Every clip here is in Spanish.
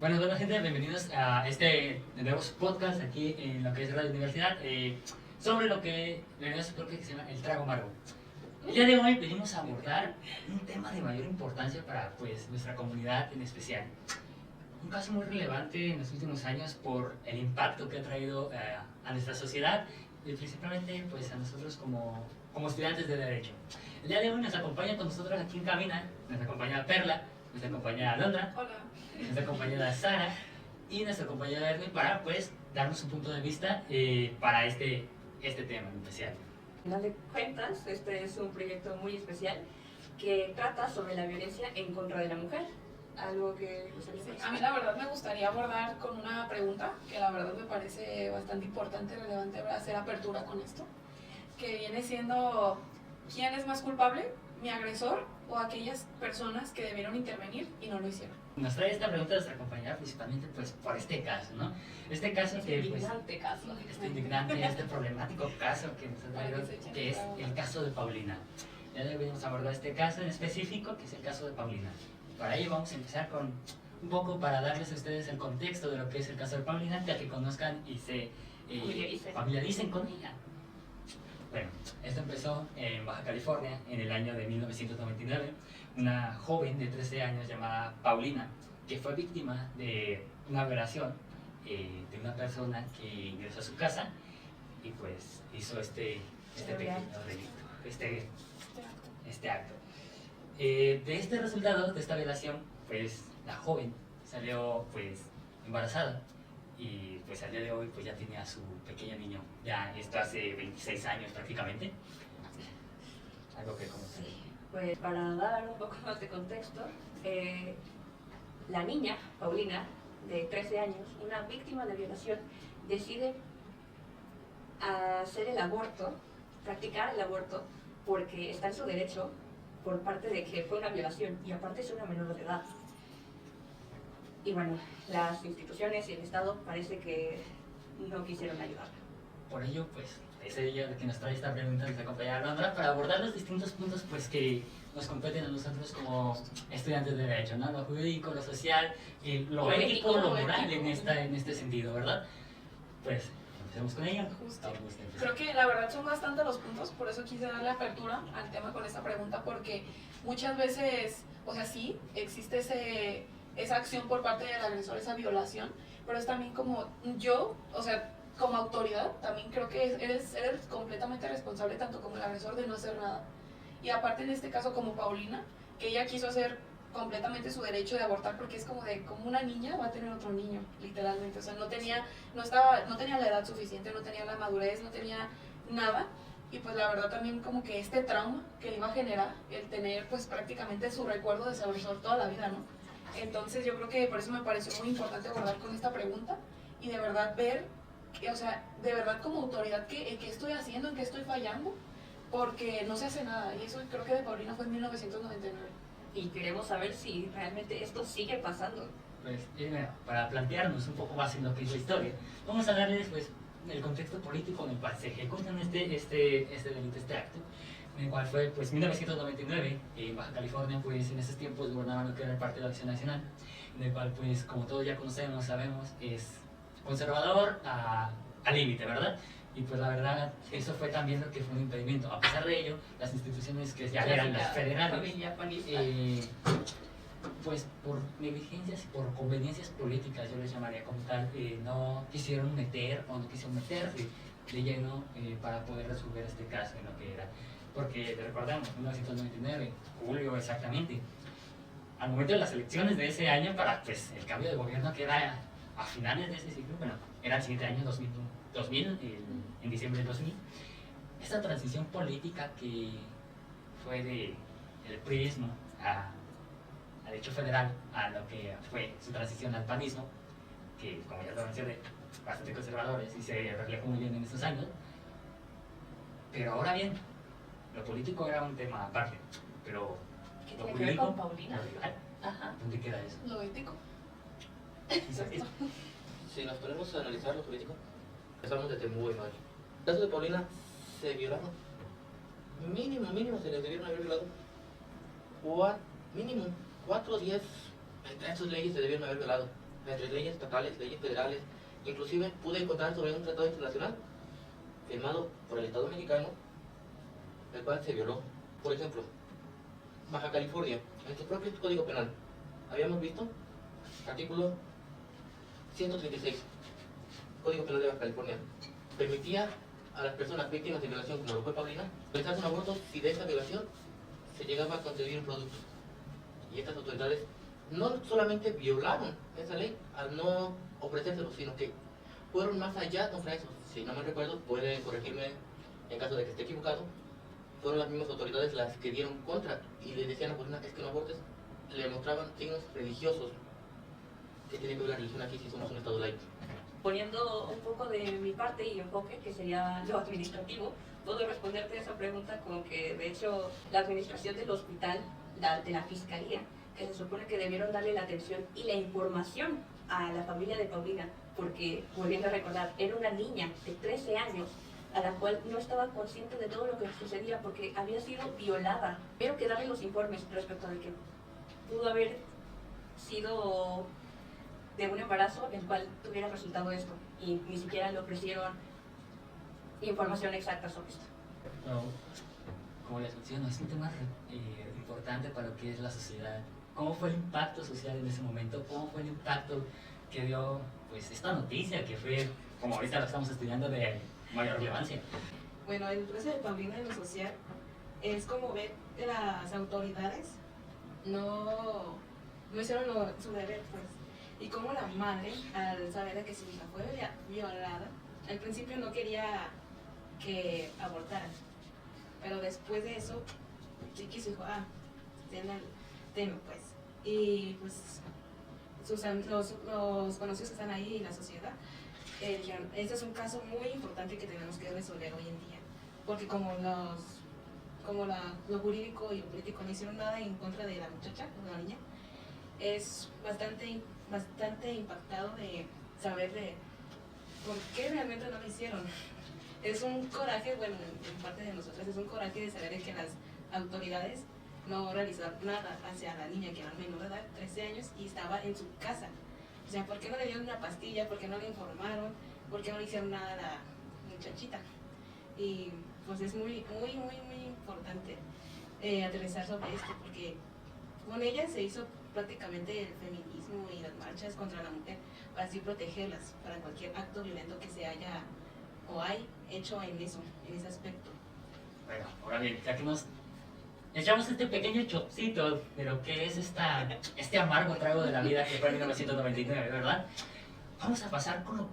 Bueno, gente, bienvenidos a este de nuevos podcast aquí en lo que es Radio Universidad sobre lo que creo que se llama el trago amargo. El día de hoy venimos a abordar un tema de mayor importancia para pues nuestra comunidad en especial. Un caso muy relevante en los últimos años por el impacto que ha traído a nuestra sociedad y principalmente pues a nosotros como estudiantes de Derecho. El día de hoy nos acompaña con nosotros aquí en cabina, nos acompaña Perla, nos acompaña Alondra. Hola. Nuestra compañera Sara y nuestra compañera Edwin para pues darnos un punto de vista para este tema en especial. Al final de cuentas, este es un proyecto muy especial que trata sobre la violencia en contra de la mujer. Algo que A mí la verdad me gustaría abordar con una pregunta que la verdad me parece bastante importante, relevante hacer apertura con esto, que viene siendo ¿quién es más culpable? ¿Mi agresor o aquellas personas que debieron intervenir y no lo hicieron? Nos trae esta pregunta nuestra compañera principalmente pues por este caso, ¿no? Este caso que pues, este indignante, este problemático caso que nos ha traído, que es el caso de Paulina. Ya debemos abordar este caso en específico, que es el caso de Paulina. Para ello vamos a empezar con un poco para darles a ustedes el contexto de lo que es el caso de Paulina, ya que conozcan y se familiaricen con ella. Bueno, esto empezó en Baja California en el año de 1999. Una joven de 13 años llamada Paulina, que fue víctima de una violación de una persona que ingresó a su casa y pues hizo este pequeño delito, este acto. De este resultado, de esta violación, pues la joven salió pues embarazada y pues al día de hoy pues ya tiene a su pequeño niño, ya esto hace 26 años prácticamente. Algo que como sí, pues para dar un poco más de contexto, la niña, Paulina, de 13 años, una víctima de violación, decide hacer el aborto, practicar el aborto, porque está en su derecho por parte de que fue una violación y aparte es una menor de edad. Y bueno, las instituciones y el Estado parece que no quisieron ayudarla. Por ello, pues, es ella la que nos trae esta pregunta, nuestra compañera Alondra, para abordar los distintos puntos pues, que nos competen a nosotros como estudiantes de Derecho, ¿no? Lo jurídico, lo social, lo ético, lo moral en este sentido, ¿verdad? Pues, empecemos con ella. Justo. Creo que la verdad son bastante los puntos, por eso quise darle apertura al tema con esta pregunta, porque muchas veces, o sea, sí, existe esa acción por parte del agresor, esa violación, pero es también como yo, o sea, como autoridad, también creo que eres completamente responsable, tanto como el agresor, de no hacer nada. Y aparte en este caso como Paulina, que ella quiso hacer completamente su derecho de abortar, porque es como una niña va a tener otro niño, literalmente, o sea, no tenía la edad suficiente, no tenía la madurez, no tenía nada, y pues la verdad también como que este trauma que le iba a generar, el tener pues prácticamente su recuerdo de su agresor toda la vida, ¿no? Entonces yo creo que por eso me pareció muy importante abordar con esta pregunta y de verdad ver, o sea, de verdad como autoridad, ¿qué estoy haciendo? ¿En qué estoy fallando? Porque no se hace nada, y eso creo que de Paulina fue en 1999. Y queremos saber si realmente esto sigue pasando. Pues, bueno, para plantearnos un poco más en lo que es la historia, vamos a darles pues el contexto político en el cual se ejecuta este delito, este acto, en el cual fue pues 1999, en Baja California, pues en esos tiempos gobernaba lo que era el Partido de Acción Nacional, en el cual pues como todos ya conocemos, sabemos, es conservador al límite, ¿verdad? Y pues la verdad, eso fue también lo que fue un impedimento. A pesar de ello, las instituciones que ya eran las federales, pues por negligencias y por conveniencias políticas, yo les llamaría como tal, no quisieron meter o no quisieron meterse de lleno para poder resolver este caso en lo que era. Porque recordamos, 1999, julio exactamente, al momento de las elecciones de ese año, para pues el cambio de gobierno que era a finales de ese siglo, bueno, era el siguiente año, 2000 en diciembre del 2000, esta transición política que fue del priismo al hecho federal, a lo que fue su transición al panismo, que como ya lo mencioné, bastante conservadores y se reflejó muy bien en estos años. Pero ahora bien, lo político era un tema aparte, pero ¿Qué lo tiene que ver jurídico, con Paulina? lo legal, Ajá. ¿dónde queda eso? Lo ético. Si nos ponemos a analizar lo político, empezamos desde muy mal. En el caso de Paulina, se violaron. Mínimo se les debieron haber violado. Mínimo 4 o 10 entre esas leyes se debieron haber violado. entre leyes estatales, leyes federales. Inclusive pude encontrar sobre un tratado internacional firmado por el Estado mexicano, el cual se violó. Por ejemplo, Baja California, en su propio Código Penal, habíamos visto artículo 136, Código Penal de Baja California, permitía a las personas víctimas de violación, como lo fue Paulina, realizar un aborto si de esta violación se llegaba a concebir un producto. Y estas autoridades no solamente violaron esa ley al no ofrecérselo, sino que fueron más allá contra eso. Si no me recuerdo, pueden corregirme en caso de que esté equivocado. Fueron las mismas autoridades las que dieron contra y le decían a Paulina, es que no abortes. Le mostraban signos religiosos. ¿Qué tiene que ver la religión aquí si somos un estado laico? Poniendo un poco de mi parte y enfoque, que sería lo administrativo, puedo responderte a esa pregunta con que, de hecho, la administración del hospital, de la fiscalía, que se supone que debieron darle la atención y la información a la familia de Paulina, porque, volviendo a recordar, era una niña de 13 años a la cual no estaba consciente de todo lo que sucedía porque había sido violada. Pero que darle los informes respecto de que pudo haber sido de un embarazo el cual tuviera resultado esto, y ni siquiera le ofrecieron información exacta sobre esto. No, como les menciono, es un tema importante para lo que es la sociedad. ¿Cómo fue el impacto social en ese momento? ¿Cómo fue el impacto que dio pues, esta noticia que fue, como ahorita lo estamos estudiando, de mayor relevancia? Bueno, el caso de Paulina en lo social es como ver que las autoridades no hicieron su deber, pues. Y como la madre, al saber de que su hija fue violada, al principio no quería que abortaran. Pero después de eso, sí quiso, dijo, tenlo pues. Y pues los conocidos que están ahí y la sociedad dijeron, este es un caso muy importante que tenemos que resolver hoy en día. Porque como lo jurídico y lo político no hicieron nada en contra de la muchacha, de la niña, es bastante impactado de saber de por qué realmente no lo hicieron. Es un coraje, bueno, en parte de nosotras es un coraje de saber que las autoridades no realizaron nada hacia la niña que era menor de edad, 13 años, y estaba en su casa. O sea, ¿por qué no le dieron una pastilla? ¿Por qué no le informaron? ¿Por qué no le hicieron nada a la muchachita? Y pues es muy importante aterrizar sobre esto, porque con ella se hizo prácticamente el feminismo y las marchas contra la mujer para así protegerlas para cualquier acto violento que se haya o hay hecho en ese aspecto. Bueno, ahora bien, ya que nos echamos este pequeño chocito de lo que es este amargo trago de la vida que fue en 1999, ¿verdad? Vamos a pasar con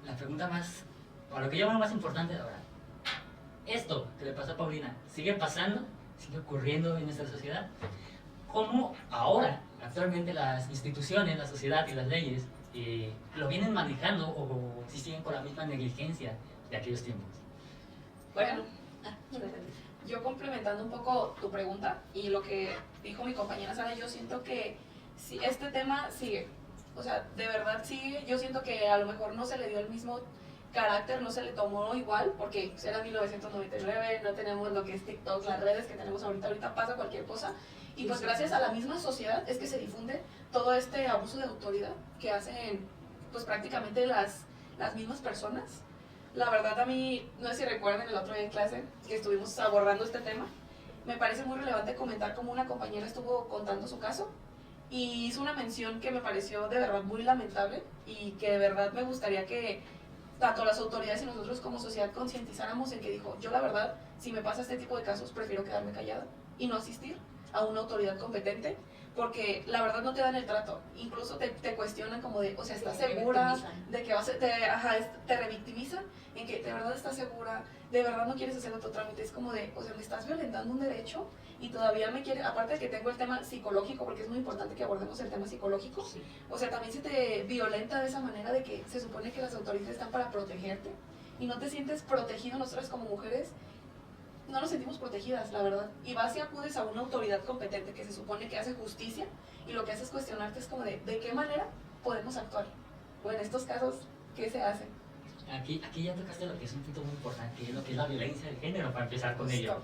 la pregunta más, o lo que yo veo más importante de ahora. Esto que le pasó a Paulina, ¿sigue pasando? ¿Sigue ocurriendo en nuestra sociedad? ¿Cómo ahora, actualmente, las instituciones, la sociedad y las leyes lo vienen manejando o si siguen con la misma negligencia de aquellos tiempos? Bueno, yo complementando un poco tu pregunta y lo que dijo mi compañera Sara, yo siento que si este tema sigue, o sea, de verdad sigue. Yo siento que a lo mejor no se le dio el mismo carácter, no se le tomó igual, porque era 1999, no tenemos lo que es TikTok, las redes que tenemos ahorita pasa cualquier cosa, y pues gracias a la misma sociedad es que se difunde todo este abuso de autoridad que hacen pues prácticamente las mismas personas. La verdad, a mí, no sé si recuerden el otro día en clase que estuvimos abordando este tema, me parece muy relevante comentar cómo una compañera estuvo contando su caso y hizo una mención que me pareció de verdad muy lamentable y que de verdad me gustaría que tanto las autoridades y nosotros como sociedad concientizáramos en que dijo, yo la verdad, si me pasa este tipo de casos, prefiero quedarme callada y no asistir a una autoridad competente, porque la verdad no te dan el trato, incluso te cuestionan como de, o sea, ¿estás segura de que te revictimizan en que de verdad estás segura, de verdad no quieres hacer otro trámite? Es como de, o sea, me estás violentando un derecho y todavía me quieres, aparte de que tengo el tema psicológico, porque es muy importante que abordemos el tema psicológico, sí. O sea, también se te violenta de esa manera de que se supone que las autoridades están para protegerte y no te sientes protegido. Nosotras como mujeres no nos sentimos protegidas, la verdad. Y vas y acudes a una autoridad competente que se supone que hace justicia y lo que hace es cuestionarte es como de qué manera podemos actuar. O en estos casos, ¿qué se hace? Aquí ya tocaste lo que es un punto muy importante, que es lo que es la violencia de género, para empezar con ello.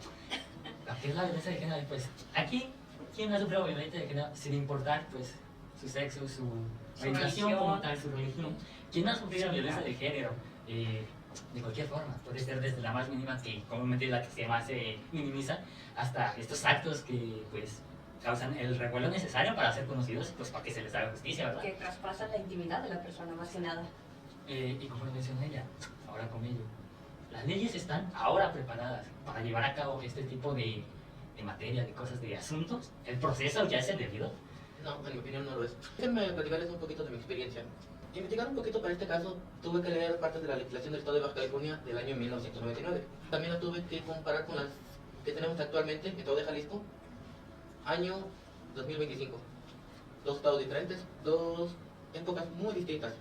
Lo que es la violencia de género, pues aquí, ¿quién no ha sufrido violencia de género? Sin importar, pues, su sexo, su orientación como tal, su religión. ¿Quién no ha sufrido violencia de género? De cualquier forma, puede ser desde la más mínima, que comúnmente es la que se más minimiza, hasta estos actos que pues causan el revuelo necesario para ser conocidos, pues para que se les haga justicia, ¿verdad? Que traspasan la intimidad de la persona, más que nada. Y como mencionó ella, ahora con ello, las leyes están ahora preparadas para llevar a cabo este tipo de materia, de cosas, de asuntos. El proceso ya es el debido. No, en mi opinión no lo es. Déjenme platicarles un poquito de mi experiencia. Investigar un poquito para este caso, tuve que leer partes de la legislación del Estado de Baja California del año 1999. También la tuve que comparar con las que tenemos actualmente, el Estado de Jalisco, año 2025. Dos estados diferentes, dos épocas muy distintas.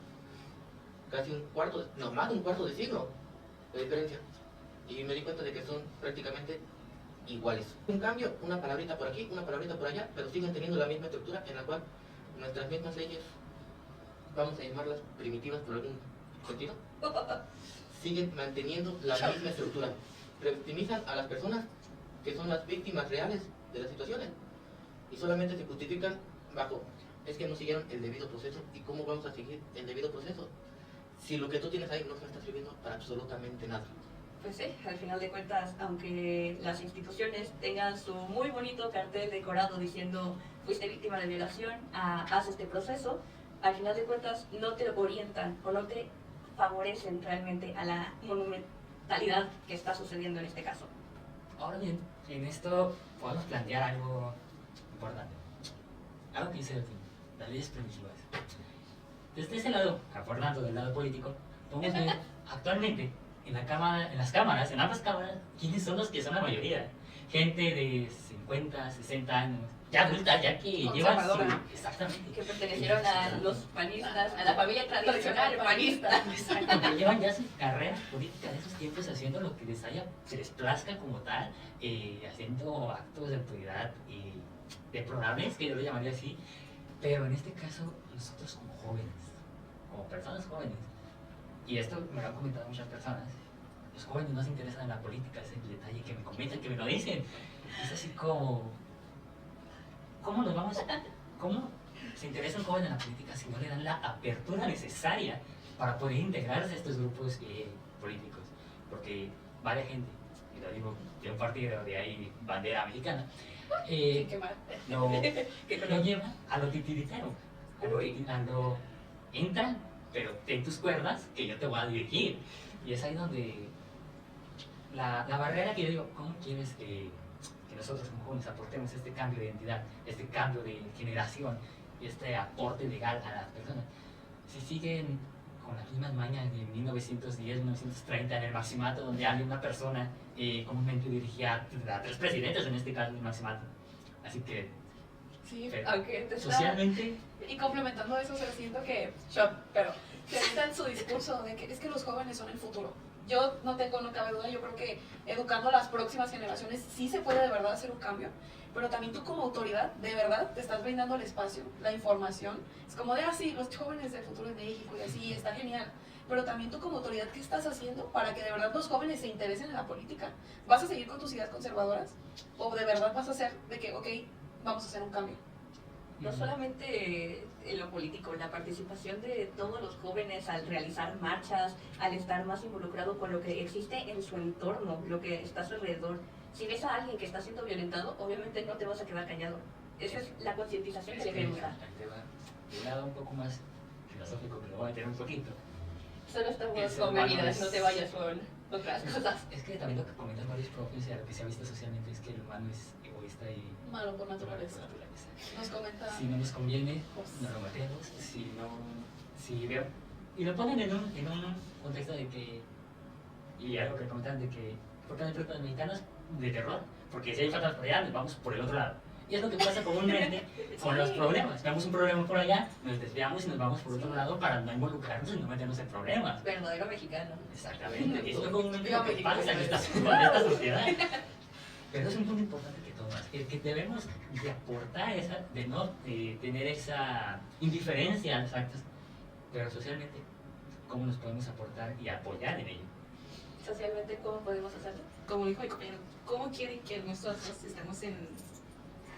Casi más de un cuarto de siglo de diferencia. Y me di cuenta de que son prácticamente iguales. En cambio, una palabrita por aquí, una palabrita por allá, pero siguen teniendo la misma estructura en la cual nuestras mismas leyes, vamos a llamarlas primitivas por algún sentido, siguen manteniendo la misma estructura. Revictimizan a las personas que son las víctimas reales de las situaciones y solamente se justifican bajo, es que no siguieron el debido proceso. ¿Y cómo vamos a seguir el debido proceso si lo que tú tienes ahí no te está sirviendo para absolutamente nada? Pues sí, al final de cuentas, aunque las instituciones tengan su muy bonito cartel decorado diciendo fuiste víctima de violación, haz este proceso, al final de cuentas no te orientan o no te favorecen realmente a la monumentalidad que está sucediendo en este caso. Ahora bien, en esto podemos plantear algo importante. Algo que dice el fin, las leyes primitivas. Desde ese lado, abordando del lado político, podemos ver actualmente en las cámaras, en ambas cámaras, quiénes son los que son la mayoría. Gente de 50, 60 años, ya adultas, ya que llevan su... Exactamente. Que pertenecieron a los panistas, a la familia tradicional panista. Exacto, que llevan ya su carrera política de esos tiempos haciendo lo que se les plazca como tal, haciendo actos de autoridad deplorables, que yo lo llamaría así, pero en este caso nosotros como jóvenes, como personas jóvenes, y esto me lo han comentado muchas personas, los jóvenes no se interesan en la política, ese es el detalle que me comentan, que me lo dicen. Es así como, ¿cómo se interesa un joven en la política si no le dan la apertura necesaria para poder integrarse a estos grupos políticos? Porque varias gente, y lo digo de un partido de ahí, bandera mexicana, lo lleva a lo titiritero, a lo entran, pero ten tus cuerdas que yo te voy a dirigir. Y es ahí donde la barrera que yo digo, ¿cómo quieres que nosotros como jóvenes aportemos este cambio de identidad, este cambio de generación y este aporte legal a las personas? Si siguen con las mismas mañas de 1910, 1930 en el maximato, donde hay una persona comúnmente dirigía a 3 presidentes, en este caso el maximato. Así que Sí, pero, aunque socialmente... Y complementando eso, o sea, siento que ahorita en su discurso de que es que los jóvenes son el futuro. Yo no cabe duda, yo creo que educando a las próximas generaciones sí se puede de verdad hacer un cambio, pero también tú como autoridad, de verdad, te estás brindando el espacio, la información. Es como de así, los jóvenes del futuro de México y así, está genial. Pero también tú como autoridad, ¿qué estás haciendo para que de verdad los jóvenes se interesen en la política? ¿Vas a seguir con tus ideas conservadoras? ¿O de verdad vas a hacer de que, ok, vamos a hacer un cambio? No solamente en lo político, la participación de todos los jóvenes al realizar marchas, al estar más involucrado con lo que existe en su entorno, lo que está a su alrededor. Si ves a alguien que está siendo violentado, obviamente no te vas a quedar callado. Esa es la concientización que le queremos dar. De un lado un poco más filosófico, que lo voy a meter un poquito. Solo estamos Ese con humano bebidas, es- no te vayas con otras cosas. Es que también lo que comentan varios profes y a lo que se ha visto socialmente es que el humano es egoísta y Malo por por naturaleza. naturaleza. Nos comenta. Si no nos conviene, no lo metemos. Y lo ponen en un contexto de que, y algo que comentan de que, ¿por qué no hay películas mexicanas de terror? Porque si hay faltas por allá, nos vamos por el otro lado. Y es lo que pasa comúnmente con los problemas. Vemos un problema por allá, nos desviamos y nos vamos por otro lado para no involucrarnos y no meternos en problemas. Verdadero mexicano. Exactamente, eso es comúnmente lo que pasa en esta sociedad. Pero es un punto importante que tomas, el que debemos de aportar de no tener esa indiferencia a los actos, pero socialmente, ¿cómo nos podemos aportar y apoyar en ello? Socialmente, ¿cómo podemos hacerlo? Como dijo mi compañero, ¿cómo quieren que nosotros estemos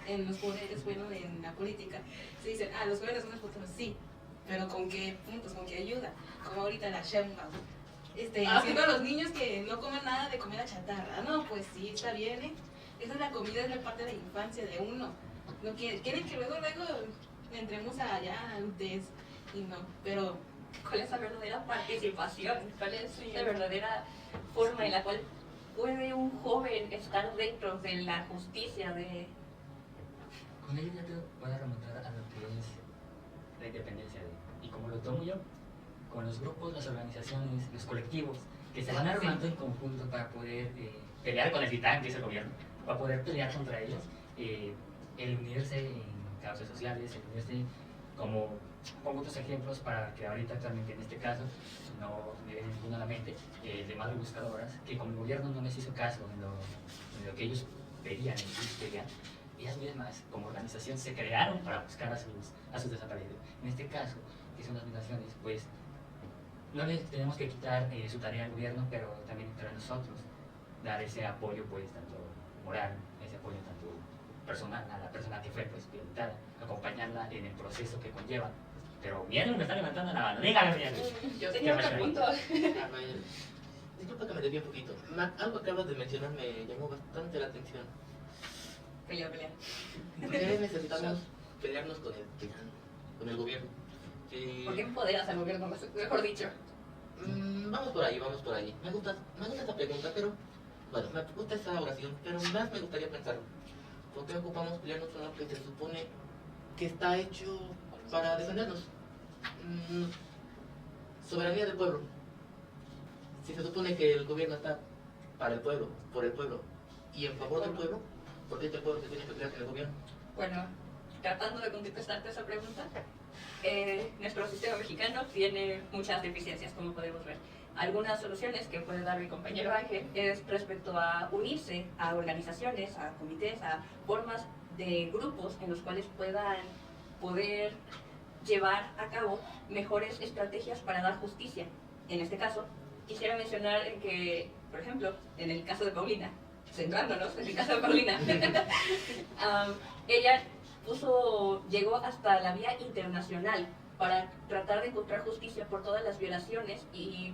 en los poderes, bueno, en la política, se dicen, los jóvenes son explotados, sí, pero ¿con qué puntos, con qué ayuda? Como ahorita la Sheinbaum, haciendo a los niños que no comen nada de comida chatarra. No, pues sí, está bien, ¿eh? Esa es la comida, es la parte de la infancia de uno. No quieren que luego entremos allá antes y no, pero ¿Cuál es la verdadera participación? ¿Cuál es la verdadera forma en la cual puede un joven estar dentro de la justicia de... Con ello ya te voy a remontar a lo que es la independencia y como lo tomo yo, con los grupos, las organizaciones, los colectivos que se van armando en conjunto para poder pelear con el titán que es el gobierno, para poder pelear contra ellos, el unirse en causas sociales, el unirse como, pongo otros ejemplos para que ahorita actualmente en este caso no me viene ninguno a la mente, de madres buscadoras, que como el gobierno no les hizo caso en lo que ellos pedían, en lo que ellos querían, ellas mismas como organización se crearon para buscar a sus desaparecidos. En este caso, que son las migraciones, pues no les tenemos que quitar su tarea al gobierno, pero también entre nosotros dar ese apoyo, pues tanto moral, ese apoyo tanto personal a la persona que fue pues violentada, acompañarla en el proceso que conlleva. Pero miedo me está levantando la mano, dígame, miedo. Yo tenía otra pregunta. Disculpa que me desvíe un poquito. Algo que acabas de mencionar me llamó bastante la atención. Pelea. ¿Por qué necesitamos pelearnos con el tirano, con el gobierno? ¿Por qué empoderas al gobierno, mejor dicho? Vamos por ahí. Me gusta esta pregunta, pero... Bueno, me gusta esa oración, pero más me gustaría pensarlo. ¿Por qué ocupamos pelearnos con lo que se supone que está hecho para defendernos? Soberanía del pueblo. Si se supone que el gobierno está para el pueblo, por el pueblo y en favor del pueblo, ¿por qué este pueblo se tiene que pelear con el gobierno? Bueno, tratando de contestarte esa pregunta, nuestro sistema mexicano tiene muchas deficiencias, como podemos ver. Algunas soluciones que puede dar mi compañero Ángel es respecto a unirse a organizaciones, a comités, a formas de grupos en los cuales puedan poder llevar a cabo mejores estrategias para dar justicia. En este caso, quisiera mencionar que, por ejemplo, en el caso de Paulina, centrándonos en el caso de Paulina, ella llegó hasta la vía internacional para tratar de encontrar justicia por todas las violaciones y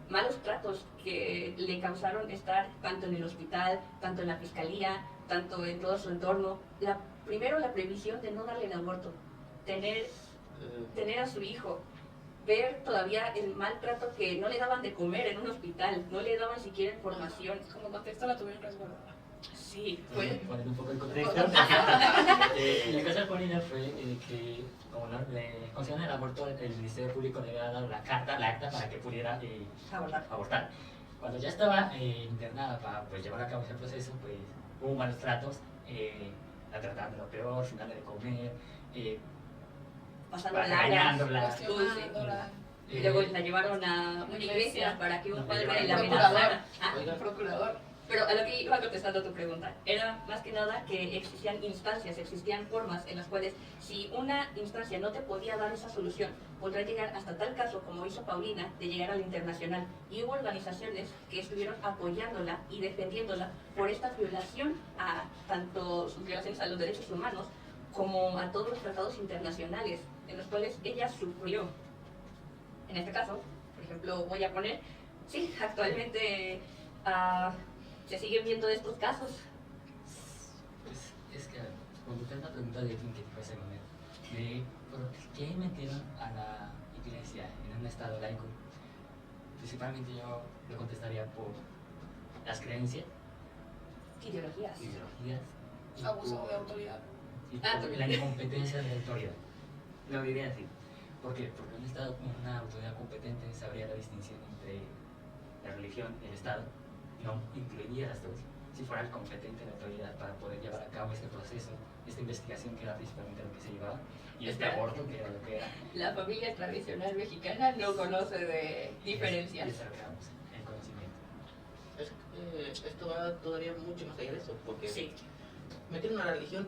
malos tratos que le causaron estar tanto en el hospital, tanto en la fiscalía, tanto en todo su entorno. Primero la previsión de no darle el aborto, tener a su hijo, ver todavía el maltrato que no le daban de comer en un hospital, no le daban siquiera información. Como contexto la tuvieron resguardada. Sí, fue... Poner un poco el contexto. En el caso de Paulina fue que, como no le concedieron el aborto, el Ministerio Público le había dado la acta para que pudiera abortar. Cuando ya estaba internada para pues, llevar a cabo ese proceso, pues hubo malos tratos, la trataban de lo peor, sin darle de comer, pasándola, regañándola. Y luego la llevaron a una iglesia para que un padre la procurador. amenazara. Procurador. Pero a lo que iba contestando a tu pregunta, era más que nada que existían instancias, existían formas en las cuales si una instancia no te podía dar esa solución, podrá llegar hasta tal caso como hizo Paulina, de llegar a la internacional. Y hubo organizaciones que estuvieron apoyándola y defendiéndola por esta violación a tanto sus violaciones a los derechos humanos como a todos los tratados internacionales en los cuales ella sufrió. En este caso, por ejemplo, voy a poner, sí, actualmente se siguen viendo estos casos. Pues es que cuando te la pregunta de quién que fue ese momento, ¿por qué metieron a la iglesia en un estado laico? Principalmente yo lo contestaría por las creencias, Ideologías. y Abuso por- de autoridad. y por la incompetencia de la autoridad. Lo diría así. ¿Por qué? Porque un Estado con una autoridad competente sabría la distinción entre la religión y el Estado, no incluiría las dos. Si fuera competente la autoridad para poder llevar a cabo este proceso, esta investigación que era principalmente lo que se llevaba, y este aborto que era lo que era. La familia tradicional mexicana no conoce de diferencias. Y desarrollamos el conocimiento. Esto va todavía mucho más allá de eso, porque Sí. metieron a la religión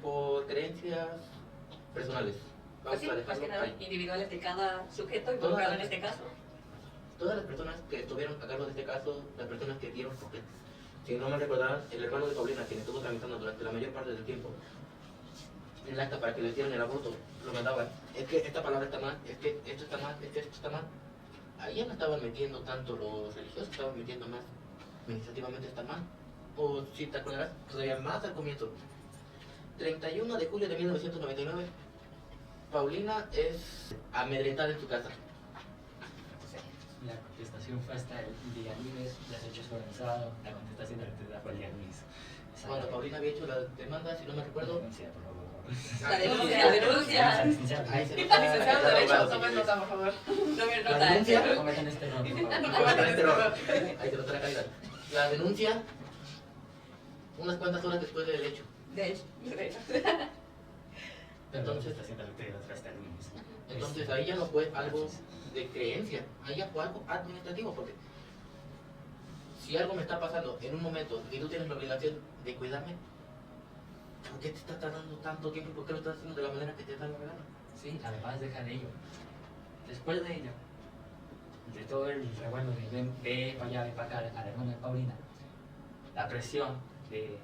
por creencias personales. Pues sí, a más que dejarlo nada ahí. individuales de cada sujeto involucrado en este caso. Todas las personas que estuvieron a cargo de este caso, las personas que dieron, porque si no me recordarán, el hermano de Paulina, quien estuvo tramitando durante la mayor parte del tiempo el acta para que le hicieran el aborto, lo mandaban, es que esta palabra está mal, es que esto está mal, es que esto está mal. Ahí ya no estaban metiendo tanto los religiosos, estaban metiendo más, administrativamente está mal. O si te acordarás, todavía más al comienzo. 31 de julio de 1999, Paulina es amedrentada en su casa. La contestación fue hasta el día lunes, los hechos fueron sábado, la contestación de la autoridad fue el día lunes. Cuando Paulina había hecho la demanda, si no me recuerdo, Denuncia, por favor. La denuncia. ahí se Licenciado de Derecho, nota. tomen nota, por favor. Tomen La nota. denuncia, No cometan este error, por favor. No cometan este error. ahí se nota la calidad. La denuncia, unas cuantas horas después del hecho. De hecho. Pero la Entonces- contestación de la autoridad fue hasta el lunes. Entonces ahí ya no fue algo de creencia, ahí ya fue algo administrativo, porque si algo me está pasando en un momento y tú tienes la obligación de cuidarme, ¿por qué te está tardando tanto tiempo? ¿Por qué lo estás haciendo de la manera que te da la gana? Sí, además deja de ello. Después de ello, de todo el revuelo de ve para allá, ve para acá, a la hermana de Paulina, la presión de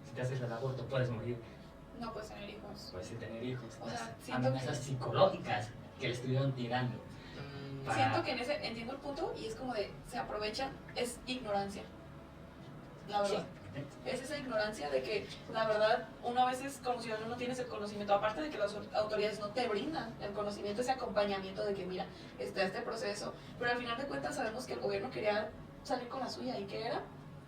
si te haces el aborto puedes morir, No puedes tener hijos. puedes tener hijos, O sea, las siento amenazas psicológicas que le estuvieron tirando. Para- Siento que en ese, entiendo el punto y es como de, se aprovechan, es ignorancia. La verdad. Es esa ignorancia de que, la verdad, uno a veces como ciudadano no tienes el conocimiento, aparte de que las autoridades no te brindan el conocimiento, ese acompañamiento de que, mira, está este proceso, pero al final de cuentas sabemos que el gobierno quería salir con la suya y que era,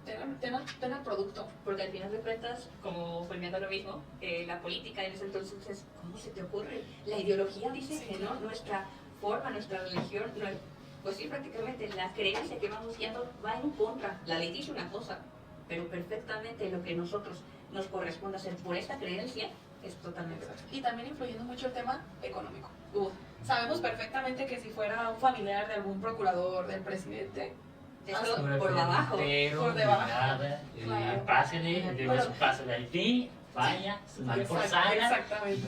ten el producto. Porque al final de cuentas, como volviendo a lo mismo, la política en ese entonces es, ¿cómo se te ocurre? La ideología dice Sí, que claro. no, nuestra forma, nuestra religión, pues sí, prácticamente la creencia que vamos guiando va en contra. La ley dice una cosa, pero perfectamente lo que nosotros nos corresponde hacer por esta creencia es totalmente otra. Y también influyendo mucho el tema económico. Sabemos perfectamente que si fuera un familiar de algún procurador, del presidente, Esto Sobre por abajo. Pero Por debajo. nada, Claro. pásele, debe Pero- su paso de Haití, vaya, su mejor saga. Exactamente.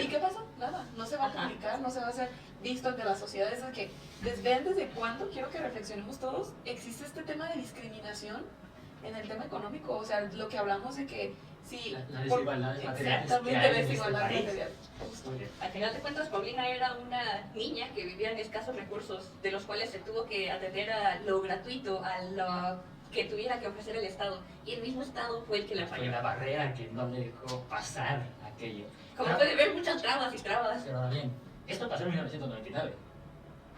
¿Y qué pasa? Nada. No se va a Ajá. publicar, no se va a hacer visto ante la sociedad. Es que desde cuándo, quiero que reflexionemos todos, existe este tema de discriminación en el tema económico. O sea, lo que hablamos de que si... Las desigualdades materiales que Exactamente, hay en este desigualdad país. material. Justo. Al final de cuentas, Paulina era una niña que vivía en escasos recursos, de los cuales se tuvo que atender a lo gratuito, a lo que tuviera que ofrecer el Estado. Y el mismo Estado fue el que la Fue falló. la barrera que no le dejó pasar aquello. Como Pero- puede ver, muchas trabas y trabas. Pero ahora bien, esto pasó en 1999.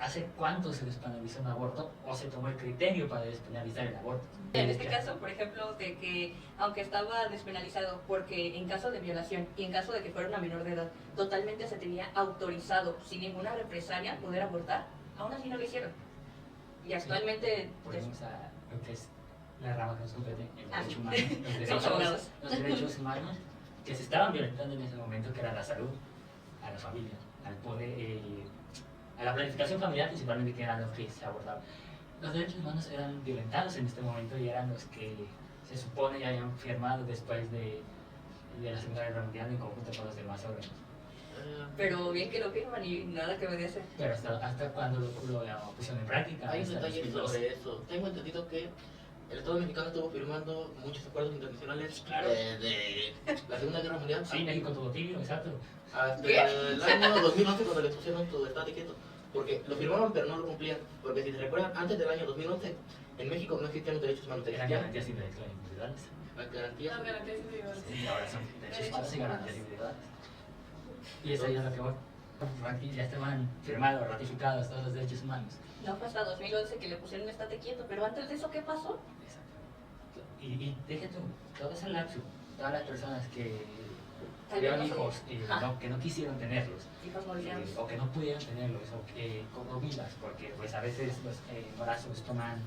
¿Hace cuánto se despenalizó un aborto o se tomó el criterio para despenalizar el aborto? En este caso, por ejemplo, de que aunque estaba despenalizado, porque en caso de violación y en caso de que fuera una menor de edad, totalmente se tenía autorizado, sin ninguna represalia, poder abortar, aún así no lo hicieron. Y actualmente, Volvemos a lo que es la rama que nos compete, el Ah, derecho humano, somos abogados. los derechos humanos que se estaban violentando en ese momento, que era la salud, a la familia, al poder, a la planificación familiar principalmente, que eran los que se abordaban. Los derechos humanos eran violentados en este momento y eran los que se supone ya habían firmado después de la Segunda Guerra Mundial en conjunto con los demás órganos. pero bien que lo firman y nada que obedece. Pero hasta cuando lo pusieron en práctica. Hay un hasta detalle 2012. sobre eso. Tengo entendido que el Estado mexicano estuvo firmando muchos acuerdos internacionales Claro. de la Segunda Guerra Mundial Sí, México tuvo tibio, exacto. hasta ¿Qué? el año 2011 cuando le pusieron todo estate quieto. Porque lo firmaron pero no lo cumplían. Porque si te recuerdan, antes del año 2011 en México no existían los derechos humanos. Eran Existían garantías individuales. las garantías. Las garantías individuales. Y ahora son derechos humanos y garantías individuales. Y eso ya es lo que voy. Ya estaban firmados, ratificados todos los derechos humanos. No fue hasta 2011 que le pusieron estate quieto, pero antes de eso, ¿qué pasó? Exacto. Y deje tú, todo ese lapso, todas las personas que Tal vez tuvieron no se- hijos y que no quisieron tenerlos, Hijos moldeados. o que no pudieron tenerlos, o que como vidas, porque pues a veces los embarazos toman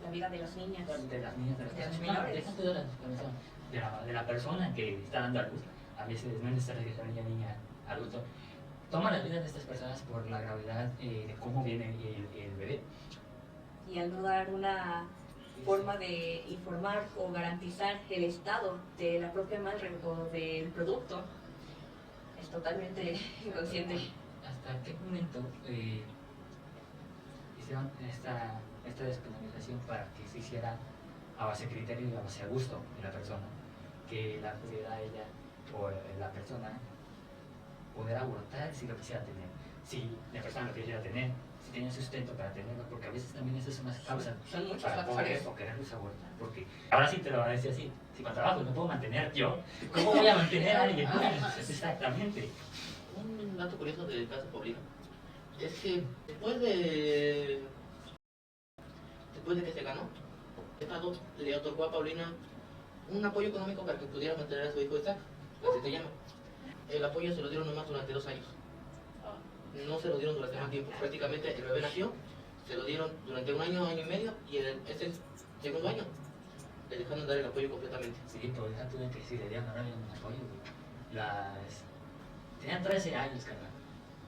La vida de las niñas. de las niñas, de las De los personas, menores. déjate de la persona, de la persona que está dando a luz, a veces no es necesario que sea niña, adulto, toma la vida de estas personas por la gravedad de cómo viene el bebé. Y al no dar una forma de informar o garantizar el estado de la propia madre o del producto, es totalmente inconsciente. ¿Hasta qué momento hicieron esta esta despenalización para que se hiciera a base de criterio y a base de gusto de la persona, que la pudiera ella o la persona poder abortar si lo quisiera tener, si la persona lo quisiera tener, si tiene sustento para tenerlo, porque a veces también esa es una causa Son muchos para poder factores. o quererlos abortar, porque ahora sí te lo voy a decir así, si con trabajo no puedo mantener yo, ¿cómo voy a mantener a alguien más? Exactamente. Un dato curioso del caso Paulina es que después de que se ganó, el Estado le otorgó a Paulina un apoyo económico para que pudiera mantener a su hijo Isaac, así se llama. El apoyo se lo dieron nomás durante 2 años. No se lo dieron durante más tiempo. Prácticamente el bebé nació, se lo dieron durante 1 año, año y medio, y ese segundo año le dejaron dar el apoyo completamente. Sí, pero deja tú de que si le dieron ahora un apoyo, güey. Tenían 13 años, carnal.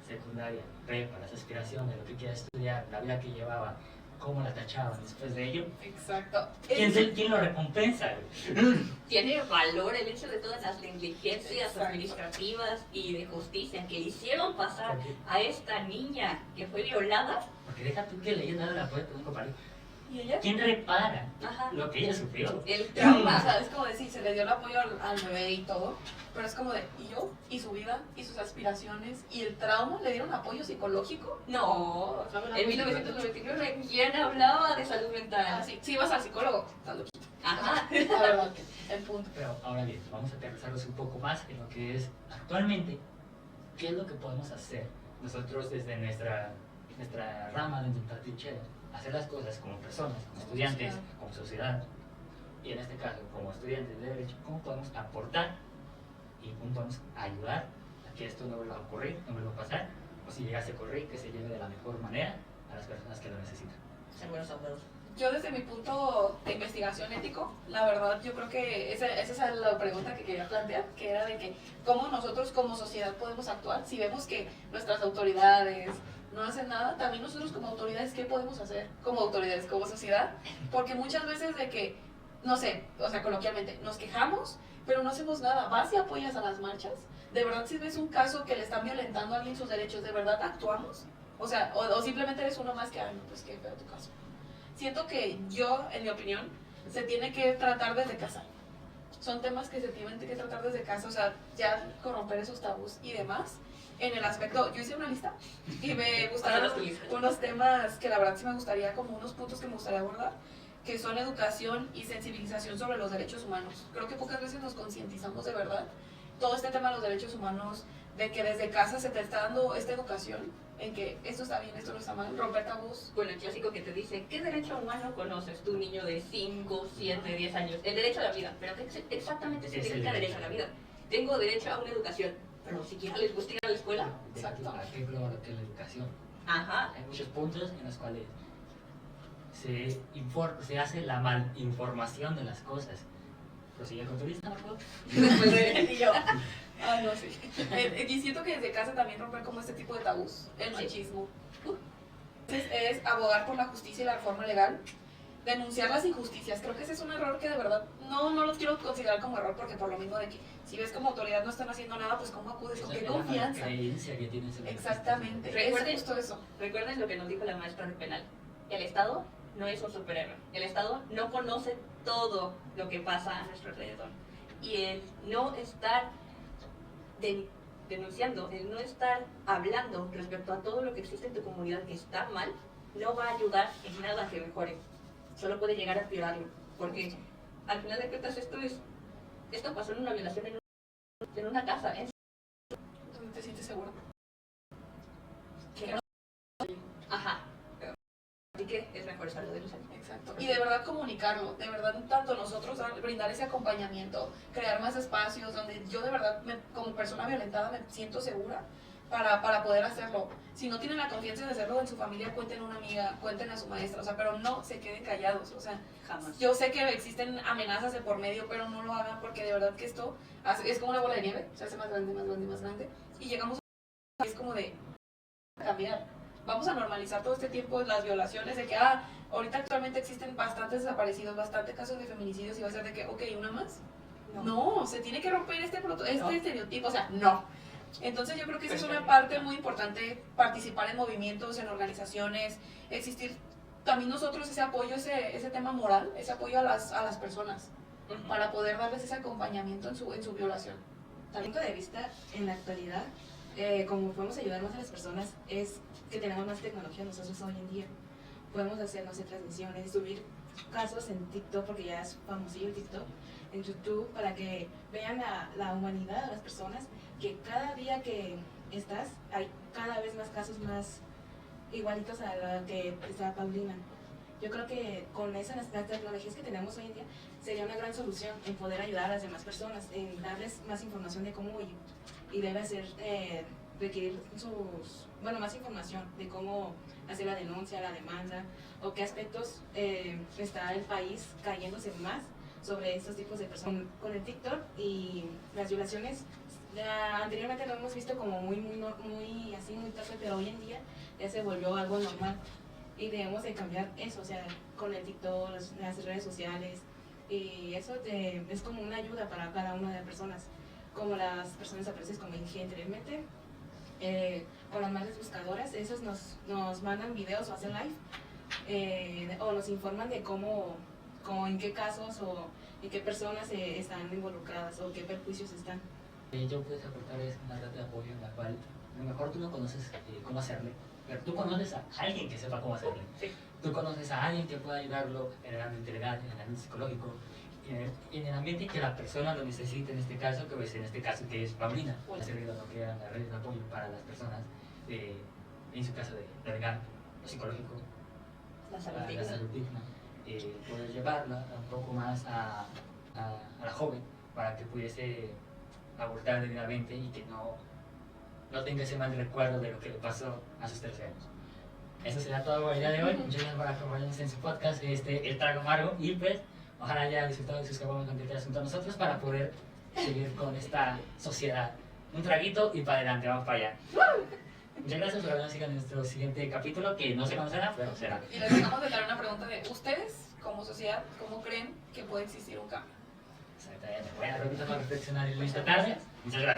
Secundaria, prepa, las aspiraciones, lo que quiera estudiar, la vida que llevaba, cómo la tachaban después de ello. Exacto. ¿Quién lo recompensa, güey? Tiene valor el hecho de todas las negligencias Exacto. administrativas y de justicia que le hicieron pasar Porque- a esta niña que fue violada. Porque deja tú que le hayan dado el apoyo económico para ello. ¿Y ella? ¿Quién repara Ajá. lo que ella sufrió? El O trauma. sea, es como decir, se le dio el apoyo al bebé y todo, pero es como de, ¿y yo? ¿Y su vida? ¿Y sus aspiraciones? ¿Y el trauma? ¿Le dieron apoyo psicológico? No, ¿Saben la en música? 1999, ¿quién hablaba de salud Ah, mental? sí, sí vas al psicólogo, estás loquito. Ajá. La verdad, el punto. Pero ahora bien, vamos a aterrizarnos un poco más en lo que es actualmente, qué es lo que podemos hacer nosotros desde nuestra rama de intentar trinchera, hacer las cosas como personas, como estudiantes, como sociedad, y en este caso como estudiantes de derecho, cómo podemos aportar y cómo podemos ayudar a que esto no vuelva a ocurrir, no vuelva a pasar, o si llegase a ocurrir, que se lleve de la mejor manera a las personas que lo necesitan. Ser buenos abogados. Yo desde mi punto de investigación ético, la verdad yo creo que esa es la pregunta que quería plantear, que era de que cómo nosotros como sociedad podemos actuar si vemos que nuestras autoridades no hacen nada, también nosotros como autoridades, ¿qué podemos hacer como autoridades, como sociedad? Porque muchas veces de que, no sé, o sea, coloquialmente, nos quejamos, pero no hacemos nada. Vas y apoyas a las marchas. De verdad, si ves un caso que le están violentando a alguien sus derechos, ¿de verdad actuamos? O sea, o simplemente eres uno más que, ay, no, pues qué feo tu caso. Siento que yo, en mi opinión, se tiene que tratar desde casa. Son temas que se tienen que tratar desde casa, o sea, ya corromper esos tabús y demás. En el aspecto, yo hice una lista y me gustaron Pásanos tu lista. unos temas que la verdad sí me gustaría, como unos puntos que me gustaría abordar, que son educación y sensibilización sobre los derechos humanos. Creo que pocas veces nos concientizamos de verdad todo este tema de los derechos humanos, de que desde casa se te está dando esta educación en que esto está bien, esto no está mal, romper tabús. Bueno, el clásico que te dice, ¿qué derecho humano conoces tú, niño de 5, 7, 10 años? El derecho a la vida. ¿Pero qué exactamente ¿Qué es el significa derecho? derecho a la vida? Tengo derecho a una educación, pero siquiera les gusta ir a la escuela. Exacto. ¿A qué engloba lo que es la educación? Ajá. Hay muchos puntos en los cuales se hace la malinformación de las cosas. Prosigue con tu lista, Marco. Después de... Y yo, ah, no, sí. Y siento que desde casa también romper como este tipo de tabús, el machismo. Entonces es abogar por la justicia y la reforma legal, denunciar las injusticias. Creo que ese es un error que de verdad no los quiero considerar como error, porque por lo mismo de que si ves como autoridad no están haciendo nada, pues cómo acudes, con qué confianza. La creencia que tienes en la Exactamente, Recuerden- es justo eso. Recuerden lo que nos dijo la maestra de penal. El Estado no es un superhéroe. El Estado no conoce todo lo que pasa a nuestro alrededor. Y el no estar denunciando, el no estar hablando respecto a todo lo que existe en tu comunidad que está mal, no va a ayudar en nada a que mejore. Solo puede llegar a empeorarlo. Porque al final de cuentas esto pasó en una violación en una casa. ¿Dónde te sientes seguro? Ajá. Así que es mejor estarlo denunciando. Exacto. Y de verdad comunicarlo, de verdad tanto nosotros brindar ese acompañamiento, crear más espacios donde yo de verdad como persona violentada me siento segura para poder hacerlo. Si no tienen la confianza de hacerlo en su familia, cuenten a una amiga, cuenten a su maestra, o sea, pero no se queden callados, o sea, Jamás. yo sé que existen amenazas de por medio, pero no lo hagan porque de verdad que esto es como una bola de nieve, se hace más grande, más grande, más grande, y llegamos a es como de cambiar. Vamos a normalizar todo este tiempo las violaciones, de que, ahorita actualmente existen bastantes desaparecidos, bastantes casos de feminicidios, y va a ser de que, ok, ¿una más? No, se tiene que romper este estereotipo, o sea, no. Entonces yo creo que esa es una parte muy importante, participar en movimientos, en organizaciones, existir también nosotros ese apoyo, ese tema moral, ese apoyo a las personas, para poder darles ese acompañamiento en su violación. Desde mi punto de vista, en la actualidad, como podemos ayudar más a las personas, es que tenemos más tecnología nosotros hoy en día. Podemos hacer, no sé, transmisiones, subir casos en TikTok, porque ya es famosillo el TikTok, en YouTube, para que vean la humanidad de las personas, que cada día que estás, hay cada vez más casos más igualitos a la que está Paulina. Yo creo que con las tecnologías que tenemos hoy en día sería una gran solución en poder ayudar a las demás personas, en darles más información de cómo y debe hacer, requerir más información de cómo hacer la denuncia, la demanda, o qué aspectos está el país cayéndose más sobre estos tipos de personas. Con el TikTok y las violaciones, anteriormente lo hemos visto como muy torpe, pero hoy en día ya se volvió algo normal y debemos de cambiar eso, o sea, con el TikTok, las redes sociales, y eso es como una ayuda para cada una de las personas, como las personas apreciadas, como dije anteriormente, con las madres buscadoras, esos nos mandan videos o hacen live, o nos informan de en qué casos o en qué personas están involucradas o qué perjuicios están. Yo puedes aportar es una red de apoyo en la cual a lo mejor tú no conoces cómo hacerle, pero tú conoces a alguien que sepa cómo hacerle. Sí. Tú conoces a alguien que pueda ayudarlo en el ámbito legal, en el ámbito psicológico, en el ambiente que la persona lo necesite, en este caso, que es Paulina. Ha servido lo que eran las redes de apoyo para las personas, en su caso de lo legal, lo psicológico, La salud la digna. salud digna, poder llevarla un poco más a la joven para que pudiese abortar debidamente y que no tenga ese mal recuerdo de lo que le pasó a sus 13 años. Eso será todo por el día de hoy. Muchas gracias por acompañarnos en su podcast, El Trago Amargo, y pues ojalá haya disfrutado de sus caguamas anteriores junto a nosotros para poder seguir con esta sociedad. Un traguito y para adelante, vamos para allá. Muchas gracias por habernos seguido en nuestro siguiente capítulo, que no sé cuándo será, pero será. Y les dejamos de traer una pregunta de ustedes, como sociedad, ¿cómo creen que puede existir un cambio? Exactamente. Bueno, repito para reflexionar en esta tarde. Muchas gracias.